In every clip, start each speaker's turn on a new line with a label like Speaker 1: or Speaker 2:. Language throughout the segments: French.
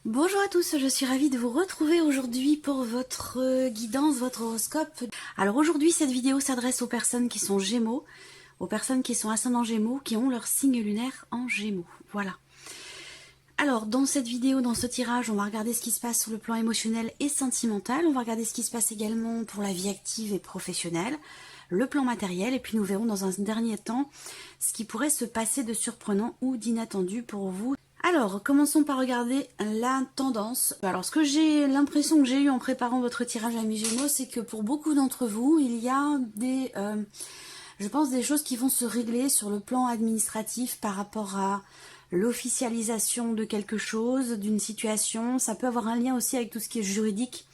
Speaker 1: Bonjour à tous, je suis ravie de vous retrouver aujourd'hui pour votre guidance, votre horoscope. Alors aujourd'hui, cette vidéo s'adresse aux personnes qui sont Gémeaux, aux personnes qui sont ascendant Gémeaux, qui ont leur signe lunaire en Gémeaux. Voilà. Alors dans cette vidéo, dans ce tirage, on va regarder ce qui se passe sur le plan émotionnel et sentimental. On va regarder ce qui se passe également pour la vie active et professionnelle, le plan matériel, et puis nous verrons dans un dernier temps ce qui pourrait se passer de surprenant ou d'inattendu pour vous. Alors, commençons par regarder la tendance. Alors, ce que j'ai l'impression que j'ai eu en préparant votre tirage à mi-Gémeaux, c'est que pour beaucoup d'entre vous, il y a je pense, des choses qui vont se régler sur le plan administratif par rapport à l'officialisation de quelque chose, d'une situation. Ça peut avoir un lien aussi avec tout ce qui est juridique,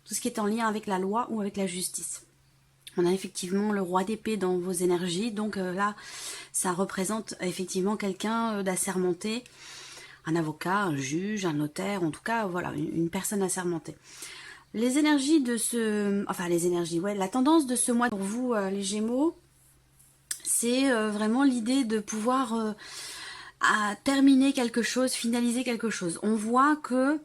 Speaker 1: tout ce qui est en lien avec la loi ou avec la justice. On a effectivement le roi d'épée dans vos énergies, donc là, ça représente effectivement quelqu'un d'assermenté, un avocat, un juge, un notaire, en tout cas, voilà, une personne assermentée. Les énergies de ce... Enfin, les énergies, ouais, la tendance de ce mois pour vous, les Gémeaux, c'est vraiment l'idée de pouvoir terminer quelque chose, finaliser quelque chose. On voit que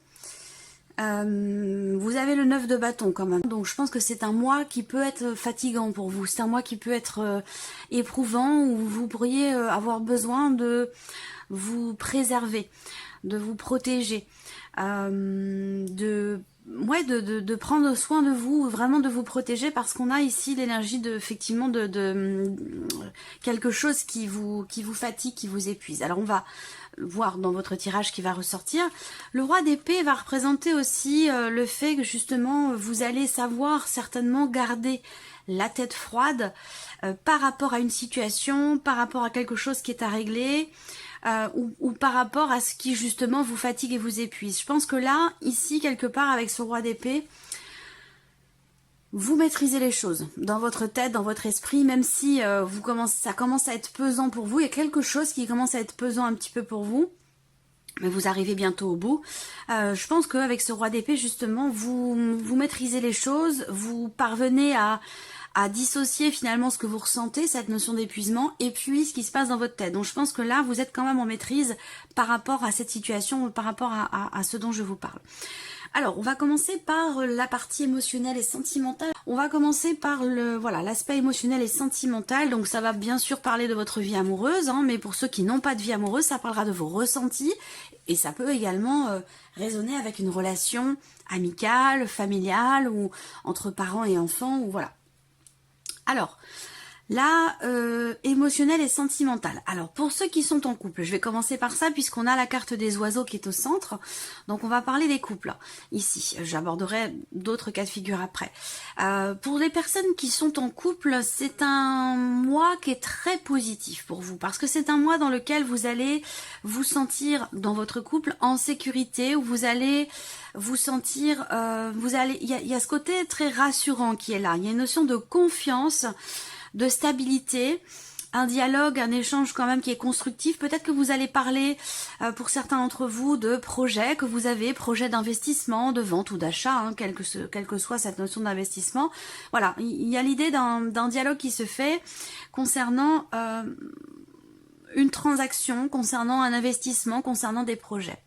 Speaker 1: vous avez le 9 de bâton quand même. Donc je pense que c'est un mois qui peut être fatigant pour vous. C'est un mois qui peut être éprouvant, où vous pourriez avoir besoin de vous préserver, de vous protéger, de prendre soin de vous, vraiment de vous protéger, parce qu'on a ici l'énergie de, effectivement, de quelque chose qui vous fatigue, qui vous épuise. Alors on va voir dans votre tirage qui va ressortir. Le roi d'épée va représenter aussi le fait que justement vous allez savoir certainement garder la tête froide par rapport à une situation, par rapport à quelque chose qui est à régler, ou par rapport à ce qui justement vous fatigue et vous épuise. Je pense que là, ici, quelque part, avec ce roi d'épée, vous maîtrisez les choses dans votre tête, dans votre esprit, même si ça commence à être pesant pour vous. Il y a quelque chose qui commence à être pesant un petit peu pour vous, mais vous arrivez bientôt au bout. Je pense qu'avec ce roi d'épée, justement, vous maîtrisez les choses, vous parvenez à dissocier finalement ce que vous ressentez, cette notion d'épuisement, et puis ce qui se passe dans votre tête. Donc je pense que là, vous êtes quand même en maîtrise par rapport à cette situation, par rapport à ce dont je vous parle. Alors, on va commencer par la partie émotionnelle et sentimentale. On va commencer par l'aspect émotionnel et sentimental. Donc ça va bien sûr parler de votre vie amoureuse, hein, mais pour ceux qui n'ont pas de vie amoureuse, ça parlera de vos ressentis, et ça peut également résonner avec une relation amicale, familiale, ou entre parents et enfants, ou voilà. Alors, là, émotionnel et sentimental. Alors, pour ceux qui sont en couple, je vais commencer par ça, puisqu'on a la carte des oiseaux qui est au centre. Donc, on va parler des couples, ici. J'aborderai d'autres cas de figure après. Pour les personnes qui sont en couple, c'est un mois qui est très positif pour vous, parce que c'est un mois dans lequel vous allez vous sentir, dans votre couple, en sécurité, où vous allez vous sentir, il y a ce côté très rassurant qui est là. Il y a une notion de confiance, de stabilité, un dialogue, un échange quand même qui est constructif. Peut-être que vous allez parler, pour certains d'entre vous, de projets que vous avez, projets d'investissement, de vente ou d'achat, hein, quelle que soit cette notion d'investissement. Voilà, il y a l'idée d'un dialogue qui se fait concernant une transaction, concernant un investissement, concernant des projets.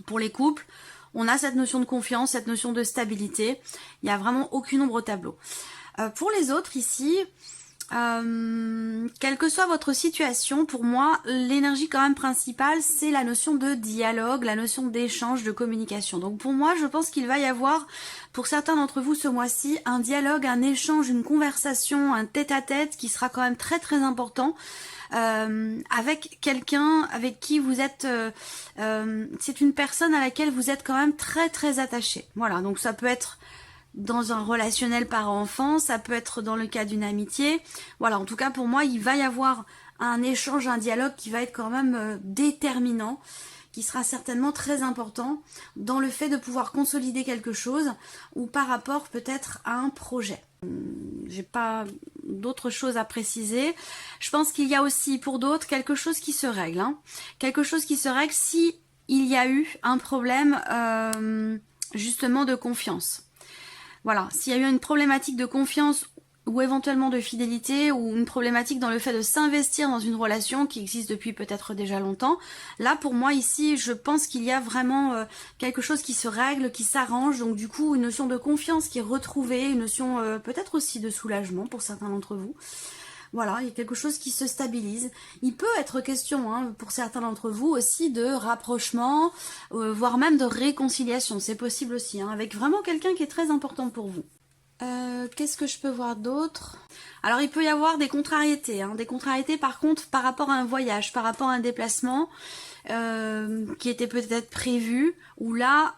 Speaker 1: Pour les couples, on a cette notion de confiance, cette notion de stabilité. Il n'y a vraiment aucune ombre au tableau. Pour les autres ici, quelle que soit votre situation, pour moi, l'énergie quand même principale, c'est la notion de dialogue, la notion d'échange, de communication. Donc pour moi, je pense qu'il va y avoir, pour certains d'entre vous ce mois-ci, un dialogue, un échange, une conversation, un tête-à-tête qui sera quand même très très important. Avec quelqu'un avec qui vous êtes, c'est une personne à laquelle vous êtes quand même très très attaché. Voilà, donc ça peut être dans un relationnel parent-enfant, ça peut être dans le cas d'une amitié. Voilà, en tout cas pour moi, il va y avoir un échange, un dialogue qui va être quand même déterminant, qui sera certainement très important dans le fait de pouvoir consolider quelque chose, ou par rapport peut-être à un projet. J'ai pas d'autres choses à préciser. Je pense qu'il y a aussi pour d'autres quelque chose qui se règle, hein. Quelque chose qui se règle si il y a eu un problème justement de confiance. Voilà, s'il y a eu une problématique de confiance ou éventuellement de fidélité, ou une problématique dans le fait de s'investir dans une relation qui existe depuis peut-être déjà longtemps. Là, pour moi, ici, je pense qu'il y a vraiment quelque chose qui se règle, qui s'arrange, donc du coup, une notion de confiance qui est retrouvée, une notion peut-être aussi de soulagement pour certains d'entre vous. Voilà, il y a quelque chose qui se stabilise. Il peut être question, pour certains d'entre vous, aussi de rapprochement, voire même de réconciliation. C'est possible aussi, avec vraiment quelqu'un qui est très important pour vous. Qu'est-ce que je peux voir d'autre? Alors il peut y avoir des contrariétés, des contrariétés par contre par rapport à un voyage, par rapport à un déplacement qui était peut-être prévu, ou là,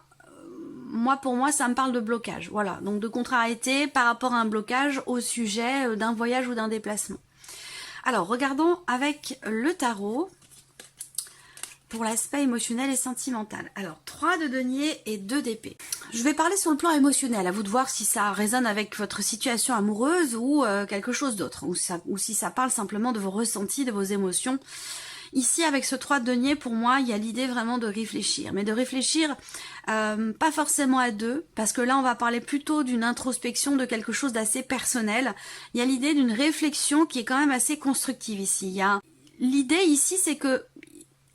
Speaker 1: pour moi ça me parle de blocage, voilà, donc de contrariété par rapport à un blocage au sujet d'un voyage ou d'un déplacement. Alors regardons avec le tarot pour l'aspect émotionnel et sentimental. Alors 3 de denier et 2 d'épée. Je vais parler sur le plan émotionnel, à vous de voir si ça résonne avec votre situation amoureuse ou quelque chose d'autre, ou si ça parle simplement de vos ressentis, de vos émotions. Ici, avec ce 3 de denier, pour moi, il y a l'idée vraiment de réfléchir. Mais de réfléchir pas forcément à deux, parce que là, on va parler plutôt d'une introspection, de quelque chose d'assez personnel. Il y a l'idée d'une réflexion qui est quand même assez constructive ici. L'idée ici, c'est que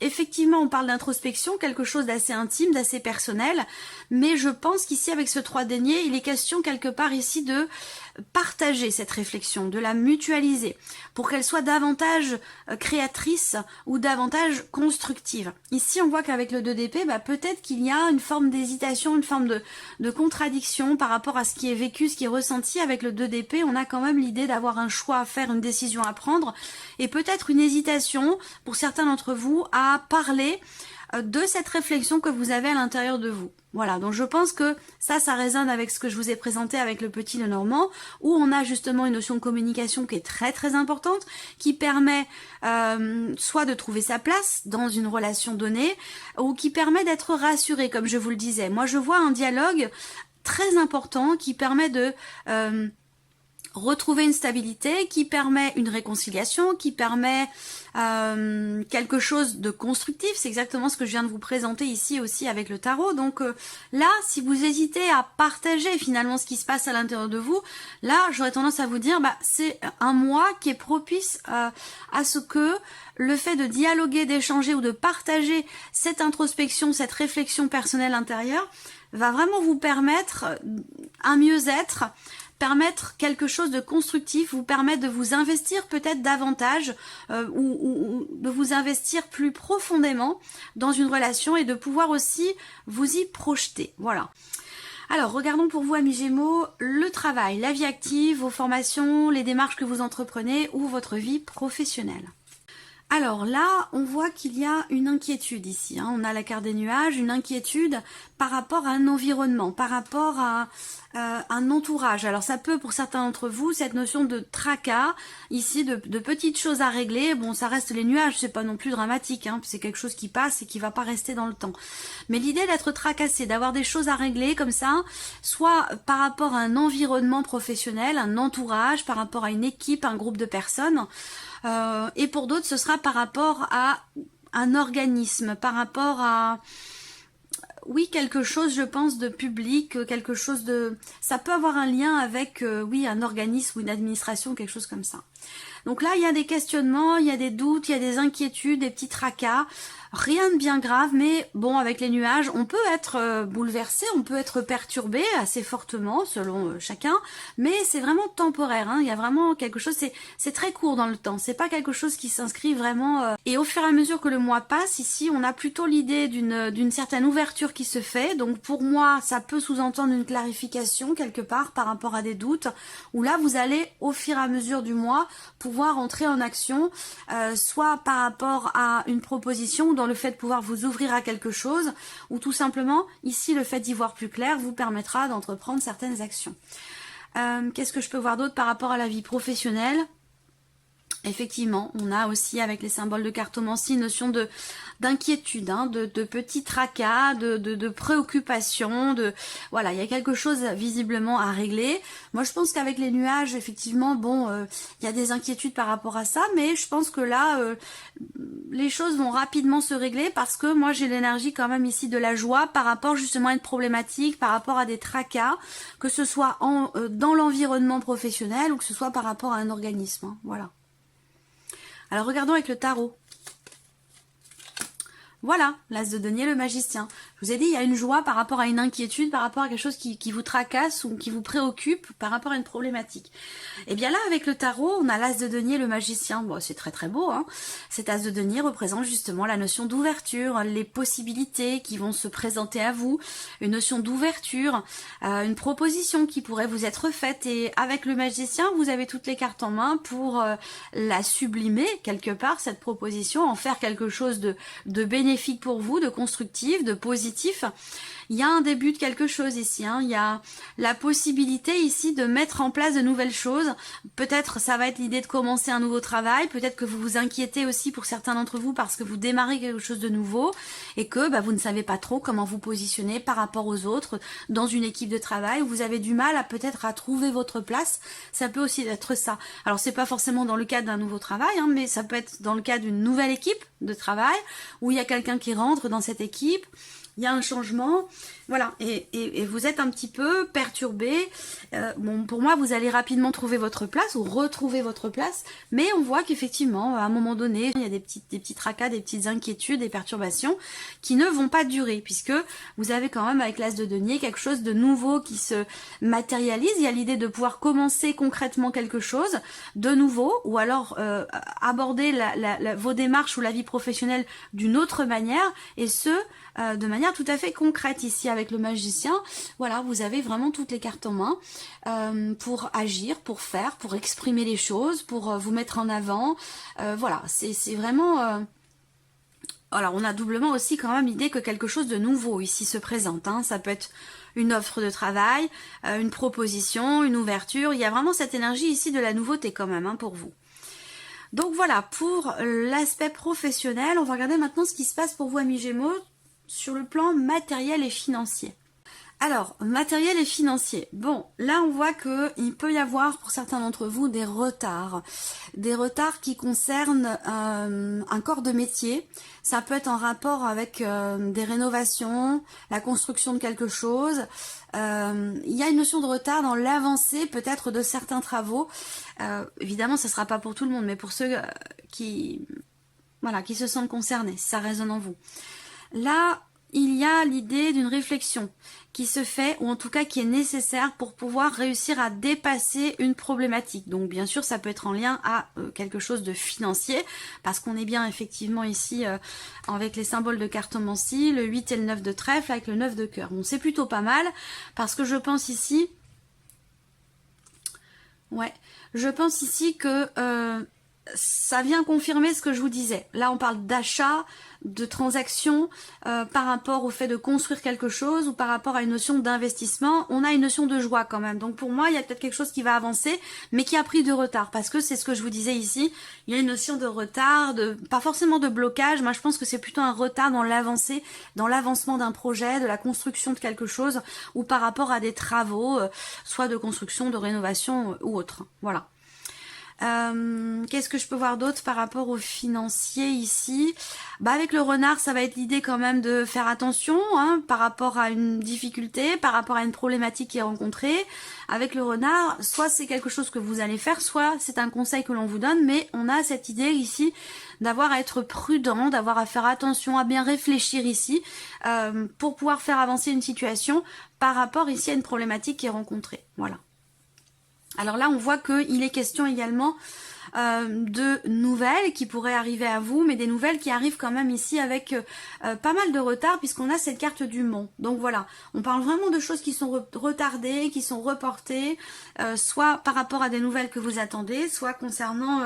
Speaker 1: effectivement, on parle d'introspection, quelque chose d'assez intime, d'assez personnel, mais je pense qu'ici, avec ce 3 denier, il est question quelque part ici de partager cette réflexion, de la mutualiser, pour qu'elle soit davantage créatrice ou davantage constructive. Ici, on voit qu'avec le 2 d'épée, peut-être qu'il y a une forme d'hésitation, une forme de contradiction par rapport à ce qui est vécu, ce qui est ressenti. Avec le 2 d'épée, on a quand même l'idée d'avoir un choix à faire, une décision à prendre, et peut-être une hésitation, pour certains d'entre vous, à parler de cette réflexion que vous avez à l'intérieur de vous. Voilà, donc je pense que ça résonne avec ce que je vous ai présenté avec le petit Lenormand, où on a justement une notion de communication qui est très très importante, qui permet soit de trouver sa place dans une relation donnée, ou qui permet d'être rassuré, comme je vous le disais. Moi je vois un dialogue très important qui permet de retrouver une stabilité, qui permet une réconciliation, qui permet quelque chose de constructif. C'est exactement ce que je viens de vous présenter ici aussi avec le tarot. Donc là, si vous hésitez à partager finalement ce qui se passe à l'intérieur de vous, là, j'aurais tendance à vous dire, c'est un mois qui est propice à ce que le fait de dialoguer, d'échanger ou de partager cette introspection, cette réflexion personnelle intérieure, va vraiment vous permettre un mieux-être, permettre quelque chose de constructif, vous permettre de vous investir peut-être davantage ou de vous investir plus profondément dans une relation et de pouvoir aussi vous y projeter. Voilà. Alors, regardons pour vous, amis Gémeaux, le travail, la vie active, vos formations, les démarches que vous entreprenez ou votre vie professionnelle. Alors là, on voit qu'il y a une inquiétude ici. On a la carte des nuages, une inquiétude par rapport à un environnement, par rapport à un entourage. Alors ça peut, pour certains d'entre vous, cette notion de tracas, ici, de petites choses à régler. Bon, ça reste les nuages, c'est pas non plus dramatique, c'est quelque chose qui passe et qui va pas rester dans le temps. Mais l'idée d'être tracassé, d'avoir des choses à régler comme ça, soit par rapport à un environnement professionnel, un entourage, par rapport à une équipe, un groupe de personnes, et pour d'autres, ce sera par rapport à un organisme, par rapport à, oui, quelque chose, je pense, de public, quelque chose de... Ça peut avoir un lien avec, oui, un organisme ou une administration, quelque chose comme ça. Donc là, il y a des questionnements, il y a des doutes, il y a des inquiétudes, des petits tracas. Rien de bien grave, mais bon, avec les nuages, on peut être bouleversé, on peut être perturbé assez fortement selon chacun, mais c'est vraiment temporaire. Il y a vraiment quelque chose, c'est très court dans le temps. C'est pas quelque chose qui s'inscrit vraiment. Et au fur et à mesure que le mois passe, ici, on a plutôt l'idée d'une certaine ouverture qui se fait. Donc pour moi, ça peut sous-entendre une clarification quelque part par rapport à des doutes. Où là, vous allez au fur et à mesure du mois pouvoir entrer en action, soit par rapport à une proposition ou dans le fait de pouvoir vous ouvrir à quelque chose, ou tout simplement, ici, le fait d'y voir plus clair vous permettra d'entreprendre certaines actions. Qu'est-ce que je peux voir d'autre par rapport à la vie professionnelle ? Effectivement, on a aussi avec les symboles de cartomancie une notion d'inquiétude, hein, de petits tracas, de préoccupations, voilà, il y a quelque chose visiblement à régler. Moi je pense qu'avec les nuages, effectivement, bon, il y a des inquiétudes par rapport à ça, mais je pense que là, les choses vont rapidement se régler parce que moi j'ai l'énergie quand même ici de la joie par rapport justement à une problématique, par rapport à des tracas, que ce soit dans l'environnement professionnel ou que ce soit par rapport à un organisme, hein, voilà. Alors regardons avec le tarot. Voilà, l'as de denier, le magicien. Je vous ai dit, il y a une joie par rapport à une inquiétude, par rapport à quelque chose qui vous tracasse ou qui vous préoccupe, par rapport à une problématique. Et bien là, avec le tarot, on a l'as de denier, le magicien. Bon, c'est très très beau, hein. Cet as de denier représente justement la notion d'ouverture, les possibilités qui vont se présenter à vous, une notion d'ouverture, une proposition qui pourrait vous être faite. Et avec le magicien, vous avez toutes les cartes en main pour la sublimer quelque part, cette proposition, en faire quelque chose de bénéfique pour vous, de constructif, de positif. Il y a un début de quelque chose ici, hein. Il y a la possibilité ici de mettre en place de nouvelles choses. Peut-être ça va être l'idée de commencer un nouveau travail, peut-être que vous vous inquiétez aussi pour certains d'entre vous parce que vous démarrez quelque chose de nouveau et que vous ne savez pas trop comment vous positionner par rapport aux autres dans une équipe de travail, où vous avez du mal à peut-être à trouver votre place. Ça peut aussi être ça. Alors c'est pas forcément dans le cadre d'un nouveau travail, hein, mais ça peut être dans le cadre d'une nouvelle équipe de travail où il y a quelqu'un qui rentre dans cette équipe. Il y a un changement, voilà, et vous êtes un petit peu perturbé. Bon, pour moi, vous allez rapidement trouver votre place ou retrouver votre place, mais on voit qu'effectivement, à un moment donné, il y a des petits tracas, des petites inquiétudes, des perturbations qui ne vont pas durer, puisque vous avez quand même avec l'as de denier quelque chose de nouveau qui se matérialise. Il y a l'idée de pouvoir commencer concrètement quelque chose de nouveau, ou alors aborder vos démarches ou la vie professionnelle d'une autre manière, et ce, de manière tout à fait concrète ici avec le magicien. Voilà, vous avez vraiment toutes les cartes en main pour agir, pour faire, pour exprimer les choses, pour vous mettre en avant. Voilà, c'est vraiment... Alors on a doublement aussi quand même l'idée que quelque chose de nouveau ici se présente, hein. Ça peut être une offre de travail, une proposition, une ouverture. Il y a vraiment cette énergie ici de la nouveauté quand même, hein, pour vous. Donc voilà, pour l'aspect professionnel, on va regarder maintenant ce qui se passe pour vous, amis Gémeaux, sur le plan matériel et financier. Alors, matériel et financier. Bon, là on voit qu'il peut y avoir pour certains d'entre vous des retards qui concernent un corps de métier. Ça peut être en rapport avec des rénovations, la construction de quelque chose. Il y a une notion de retard dans l'avancée peut-être de certains travaux. Évidemment, ce ne sera pas pour tout le monde, mais pour ceux qui se sentent concernés, ça résonne en vous. Là, il y a l'idée d'une réflexion qui se fait, ou en tout cas qui est nécessaire pour pouvoir réussir à dépasser une problématique. Donc bien sûr, ça peut être en lien à quelque chose de financier, parce qu'on est bien effectivement ici avec les symboles de cartomancie, le 8 et le 9 de trèfle avec le 9 de cœur. Bon, c'est plutôt pas mal, parce que je pense ici que ça vient confirmer ce que je vous disais. Là, on parle d'achat, de transaction par rapport au fait de construire quelque chose ou par rapport à une notion d'investissement. On a une notion de joie quand même. Donc pour moi, il y a peut-être quelque chose qui va avancer, mais qui a pris de retard. Parce que c'est ce que je vous disais ici. Il y a une notion de retard, pas forcément de blocage. Moi, je pense que c'est plutôt un retard dans l'avancée, dans l'avancement d'un projet, de la construction de quelque chose, ou par rapport à des travaux, soit de construction, de rénovation ou autre. Voilà. Qu'est-ce que je peux voir d'autre par rapport aux financiers ici? Avec le renard, ça va être l'idée quand même de faire attention, hein, par rapport à une difficulté, par rapport à une problématique qui est rencontrée. Avec le renard, soit c'est quelque chose que vous allez faire, soit c'est un conseil que l'on vous donne, mais on a cette idée ici d'avoir à être prudent, d'avoir à faire attention, à bien réfléchir ici, pour pouvoir faire avancer une situation par rapport ici à une problématique qui est rencontrée. Voilà. Alors là, on voit qu'il est question également de nouvelles qui pourraient arriver à vous, mais des nouvelles qui arrivent quand même ici avec pas mal de retard, puisqu'on a cette carte du Mont. Donc voilà, on parle vraiment de choses qui sont retardées, qui sont reportées, soit par rapport à des nouvelles que vous attendez, soit concernant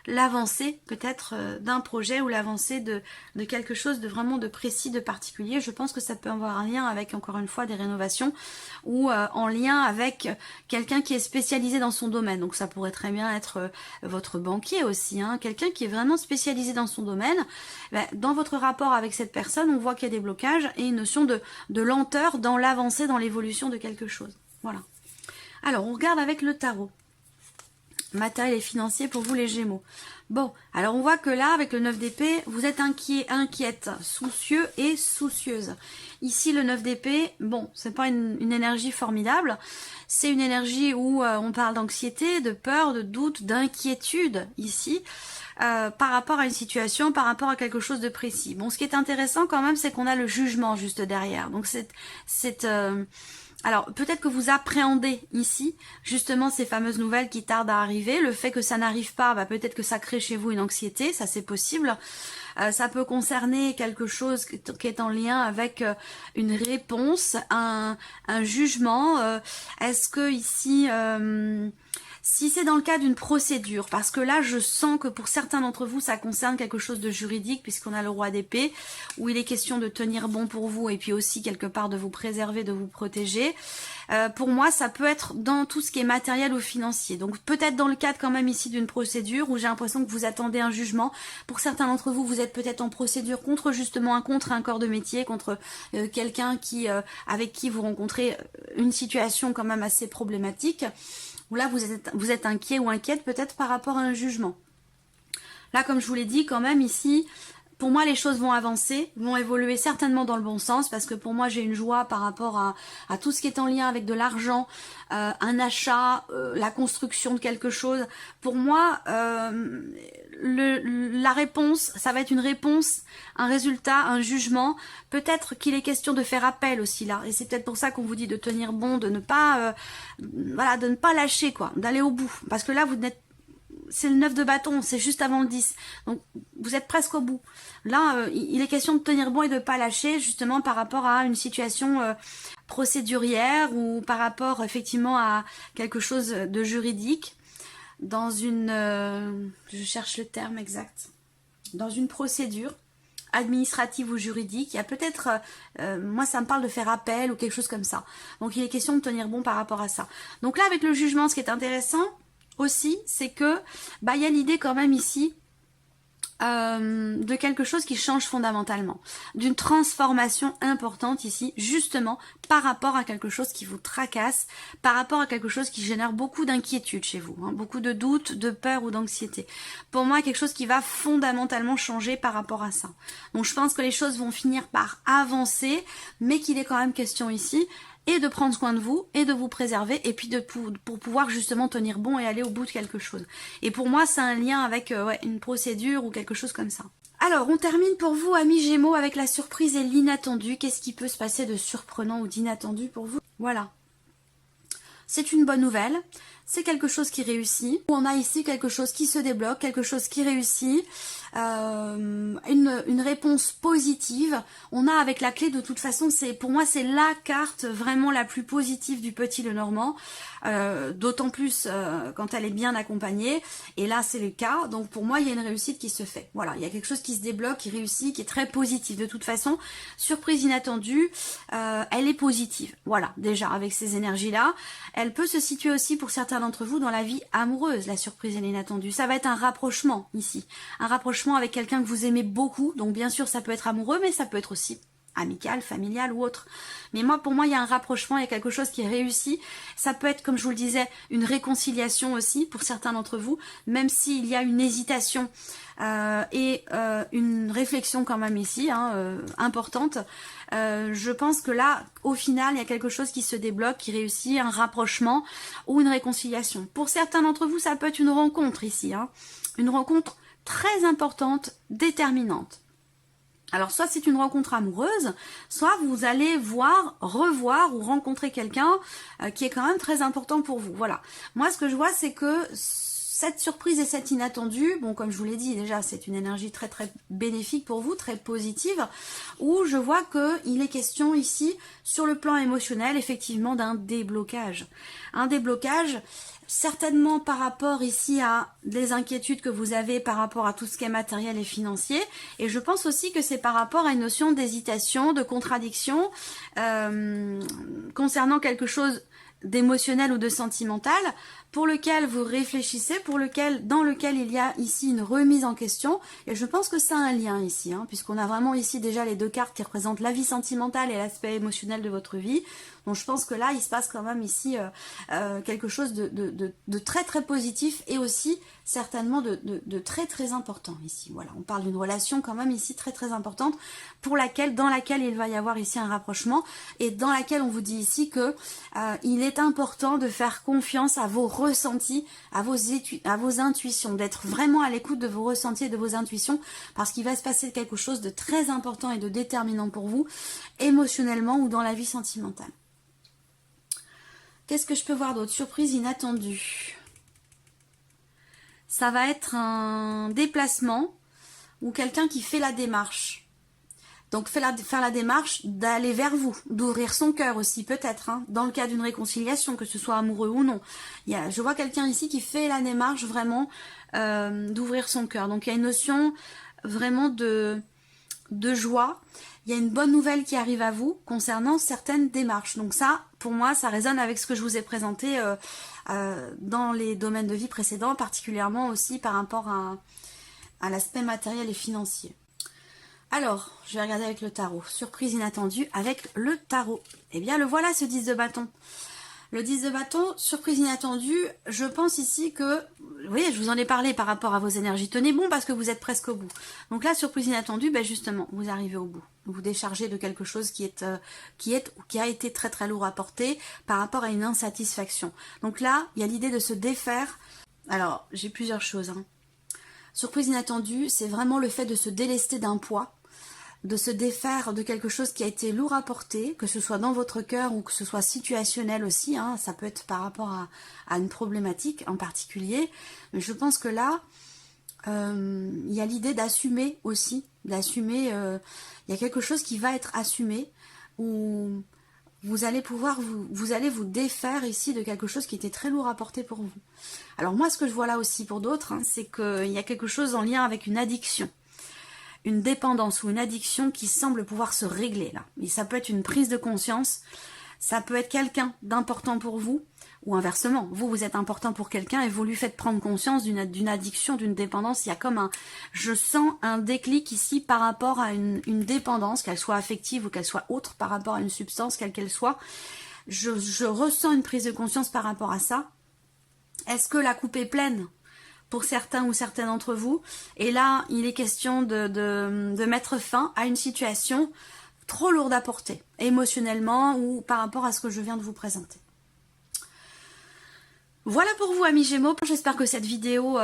Speaker 1: l'avancée peut-être d'un projet ou l'avancée de quelque chose de vraiment de précis, de particulier. Je pense que ça peut avoir un lien avec, encore une fois, des rénovations ou en lien avec quelqu'un qui est spécialisé dans son domaine. Donc ça pourrait très bien être votre banquier aussi, hein, quelqu'un qui est vraiment spécialisé dans son domaine. Ben, dans votre rapport avec cette personne, on voit qu'il y a des blocages et une notion de lenteur dans l'avancée, dans l'évolution de quelque chose. Voilà. Alors, on regarde avec le tarot. Matériel et financier pour vous les Gémeaux. Bon, alors on voit que là, avec le 9 d'épée, vous êtes inquiet, inquiète, soucieux et soucieuse. Ici, le 9 d'épée, bon, c'est pas une énergie formidable. C'est une énergie où on parle d'anxiété, de peur, de doute, d'inquiétude, ici, par rapport à une situation, par rapport à quelque chose de précis. Bon, ce qui est intéressant quand même, c'est qu'on a le jugement juste derrière. Donc, alors, peut-être que vous appréhendez ici, justement, ces fameuses nouvelles qui tardent à arriver. Le fait que ça n'arrive pas, bah, peut-être que ça crée chez vous une anxiété, ça c'est possible. Ça peut concerner quelque chose qui est en lien avec une réponse, un jugement. Est-ce que ici... si c'est dans le cas d'une procédure, parce que là je sens que pour certains d'entre vous ça concerne quelque chose de juridique puisqu'on a le roi d'épée où il est question de tenir bon pour vous et puis aussi quelque part de vous préserver, de vous protéger. Pour moi ça peut être dans tout ce qui est matériel ou financier, donc peut-être dans le cadre quand même ici d'une procédure où j'ai l'impression que vous attendez un jugement. Pour certains d'entre vous, vous êtes peut-être en procédure contre justement un corps de métier, contre quelqu'un avec qui vous rencontrez une situation quand même assez problématique. Ou là, vous êtes inquiet ou inquiète peut-être par rapport à un jugement. Là, comme je vous l'ai dit, quand même ici, pour moi, les choses vont avancer, vont évoluer certainement dans le bon sens, parce que pour moi, j'ai une joie par rapport à tout ce qui est en lien avec de l'argent, un achat, la construction de quelque chose. Pour moi, la réponse, ça va être une réponse, un résultat, un jugement. Peut-être qu'il est question de faire appel aussi là, et c'est peut-être pour ça qu'on vous dit de tenir bon, de ne pas, voilà, de ne pas lâcher quoi, d'aller au bout, parce que là vous n'êtes, c'est le 9 de bâton, c'est juste avant le 10, donc vous êtes presque au bout. Là, il est question de tenir bon et de ne pas lâcher, justement par rapport à une situation procédurière ou par rapport effectivement à quelque chose de juridique. Dans une, je cherche le terme exact, dans une procédure administrative ou juridique, il y a peut-être, moi ça me parle de faire appel ou quelque chose comme ça. Donc il est question de tenir bon par rapport à ça. Donc là avec le jugement, ce qui est intéressant aussi, c'est que bah il y a l'idée quand même ici de quelque chose qui change fondamentalement, d'une transformation importante ici, justement par rapport à quelque chose qui vous tracasse, par rapport à quelque chose qui génère beaucoup d'inquiétude chez vous, hein, beaucoup de doutes, de peur ou d'anxiété. Pour moi, quelque chose qui va fondamentalement changer par rapport à ça. Donc je pense que les choses vont finir par avancer, mais qu'il est quand même question ici et de prendre soin de vous, et de vous préserver, et puis pour pouvoir justement tenir bon et aller au bout de quelque chose. Et pour moi, c'est un lien avec une procédure ou quelque chose comme ça. Alors, on termine pour vous, amis Gémeaux, avec la surprise et l'inattendu. Qu'est-ce qui peut se passer de surprenant ou d'inattendu pour vous? Voilà. C'est une bonne nouvelle, c'est quelque chose qui réussit. On a ici quelque chose qui se débloque, quelque chose qui réussit, une réponse positive. On a avec la clé, de toute façon, pour moi c'est la carte vraiment la plus positive du Petit Lenormand, d'autant plus quand elle est bien accompagnée, et là c'est le cas. Donc pour moi il y a une réussite qui se fait. Voilà, il y a quelque chose qui se débloque, qui réussit, qui est très positif. De toute façon, surprise inattendue, elle est positive. Voilà, déjà avec ces énergies-là. Elle peut se situer aussi pour certains d'entre vous dans la vie amoureuse, la surprise et l'inattendu. Ça va être un rapprochement ici, un rapprochement avec quelqu'un que vous aimez beaucoup. Donc bien sûr ça peut être amoureux, mais ça peut être aussi amical, familial ou autre. Mais pour moi il y a un rapprochement, il y a quelque chose qui est réussi. Ça peut être, comme je vous le disais, une réconciliation aussi pour certains d'entre vous, même s'il y a une hésitation et une réflexion quand même ici, importante. Je pense que là, au final, il y a quelque chose qui se débloque, qui réussit, un rapprochement ou une réconciliation. Pour certains d'entre vous, ça peut être une rencontre ici, une rencontre très importante, déterminante. Alors soit c'est une rencontre amoureuse, soit vous allez revoir ou rencontrer quelqu'un qui est quand même très important pour vous. Voilà. Moi ce que je vois c'est que cette surprise et cet inattendu, bon comme je vous l'ai dit déjà c'est une énergie très très bénéfique pour vous, très positive, où je vois qu'il est question ici sur le plan émotionnel effectivement d'un déblocage. Un déblocage certainement par rapport ici à des inquiétudes que vous avez par rapport à tout ce qui est matériel et financier, et je pense aussi que c'est par rapport à une notion d'hésitation, de contradiction concernant quelque chose d'émotionnel ou de sentimental, pour lequel vous réfléchissez, dans lequel il y a ici une remise en question, et je pense que ça a un lien ici, hein, puisqu'on a vraiment ici déjà les 2 cartes qui représentent la vie sentimentale et l'aspect émotionnel de votre vie. Donc je pense que là, il se passe quand même ici quelque chose de très très positif, et aussi certainement de très très important ici. Voilà, on parle d'une relation quand même ici très très importante, dans laquelle il va y avoir ici un rapprochement, et dans laquelle on vous dit ici que il est important de faire confiance à vos ressentis, à vos intuitions, d'être vraiment à l'écoute de vos ressentis et de vos intuitions, parce qu'il va se passer quelque chose de très important et de déterminant pour vous, émotionnellement ou dans la vie sentimentale. Qu'est-ce que je peux voir d'autre? Surprise inattendue. Ça va être un déplacement ou quelqu'un qui fait la démarche. Donc faire la démarche d'aller vers vous, d'ouvrir son cœur aussi peut-être, hein, dans le cas d'une réconciliation, que ce soit amoureux ou non. Je vois quelqu'un ici qui fait la démarche vraiment d'ouvrir son cœur. Donc il y a une notion vraiment de joie. Il y a une bonne nouvelle qui arrive à vous concernant certaines démarches. Donc ça, pour moi, ça résonne avec ce que je vous ai présenté dans les domaines de vie précédents, particulièrement aussi par rapport à l'aspect matériel et financier. Alors, je vais regarder avec le tarot. Surprise inattendue avec le tarot. Eh bien, le voilà, ce 10 de bâton. Le 10 de bâton, surprise inattendue, je pense ici que, vous voyez, je vous en ai parlé par rapport à vos énergies. Tenez bon parce que vous êtes presque au bout. Donc là, surprise inattendue, ben justement, vous arrivez au bout. Vous déchargez de quelque chose qui a été très très lourd à porter par rapport à une insatisfaction. Donc là, il y a l'idée de se défaire. Alors, j'ai plusieurs choses, hein. Surprise inattendue, c'est vraiment le fait de se délester d'un poids, de se défaire de quelque chose qui a été lourd à porter, que ce soit dans votre cœur ou que ce soit situationnel aussi, hein, ça peut être par rapport à une problématique en particulier, mais je pense que là, il y a l'idée d'assumer aussi, il y a quelque chose qui va être assumé, où vous allez vous défaire ici de quelque chose qui était très lourd à porter pour vous. Alors moi, ce que je vois là aussi pour d'autres, hein, c'est qu'il y a quelque chose en lien avec une addiction. Une dépendance ou une addiction qui semble pouvoir se régler là. Et ça peut être une prise de conscience, ça peut être quelqu'un d'important pour vous, ou inversement, vous êtes important pour quelqu'un et vous lui faites prendre conscience d'une addiction, d'une dépendance. Il y a comme je sens un déclic ici par rapport à une dépendance, qu'elle soit affective ou qu'elle soit autre, par rapport à une substance, quelle qu'elle soit. Je ressens une prise de conscience par rapport à ça. Est-ce que la coupe est pleine pour certains ou certaines d'entre vous? Et là, il est question de mettre fin à une situation trop lourde à porter, émotionnellement ou par rapport à ce que je viens de vous présenter. Voilà pour vous, amis Gémeaux. J'espère que cette vidéo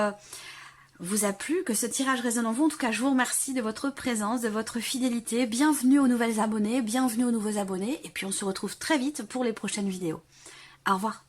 Speaker 1: vous a plu, que ce tirage résonne en vous. En tout cas, je vous remercie de votre présence, de votre fidélité. Bienvenue aux nouvelles abonnés, bienvenue aux nouveaux abonnés. Et puis, on se retrouve très vite pour les prochaines vidéos. Au revoir.